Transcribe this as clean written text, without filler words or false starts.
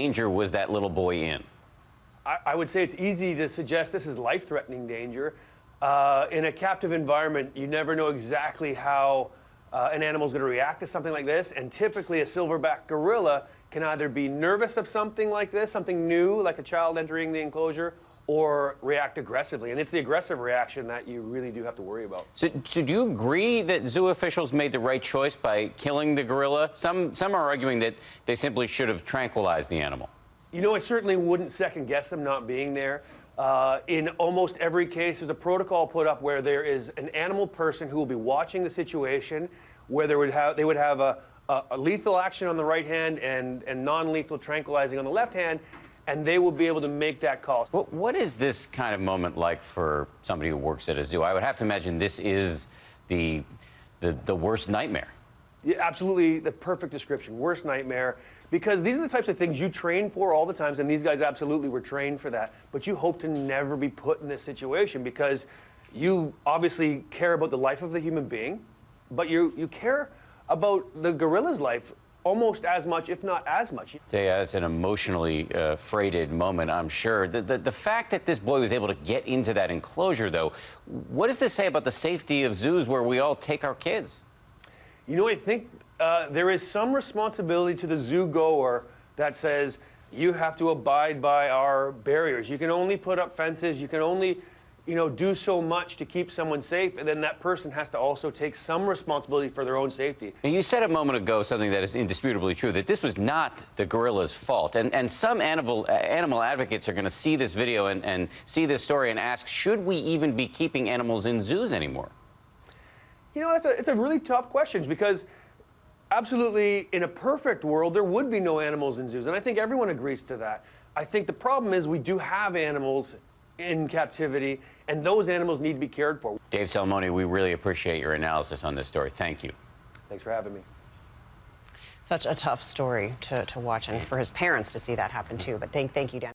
danger was that little boy in? I would say it's easy to suggest this is life-threatening danger. In a captive environment, you never know exactly how an animal is going to react to something like this, and typically a silverback gorilla can either be nervous of something like this, something new, like a child entering the enclosure, or react aggressively. And it's the aggressive reaction that you really do have to worry about. So do you agree that zoo officials made the right choice by killing the gorilla? Some are arguing that they simply should have tranquilized the animal. You know, I certainly wouldn't second guess them not being there. In almost every case, there's a protocol put up where there is an animal person who will be watching the situation, where they would have a lethal action on the right hand and non-lethal tranquilizing on the left hand, and they will be able to make that call. What is this kind of moment like for somebody who works at a zoo? I would have to imagine this is the worst nightmare. Yeah, absolutely, the perfect description. Worst nightmare, because these are the types of things you train for all the times, and these guys absolutely were trained for that. But you hope to never be put in this situation because you obviously care about the life of the human being, but you care about the gorilla's life almost as much, if not as much. Yeah, it's an emotionally freighted moment, I'm sure. The fact that this boy was able to get into that enclosure, though, what does this say about the safety of zoos where we all take our kids? You know, I think there is some responsibility to the zoo goer that says you have to abide by our barriers. You can only put up fences. You can only, do so much to keep someone safe, and then that person has to also take some responsibility for their own safety. And you said a moment ago something that is indisputably true, that this was not the gorilla's fault. And some animal advocates are going to see this video and see this story and ask, should we even be keeping animals in zoos anymore? You know, it's a really tough question because absolutely, in a perfect world, there would be no animals in zoos, and I think everyone agrees to that. I think the problem is we do have animals in captivity, and those animals need to be cared for. Dave Salmoni, we really appreciate your analysis on this story. Thank you. Thanks for having me. Such a tough story to watch, and for his parents to see that happen too. But thank you, Dan.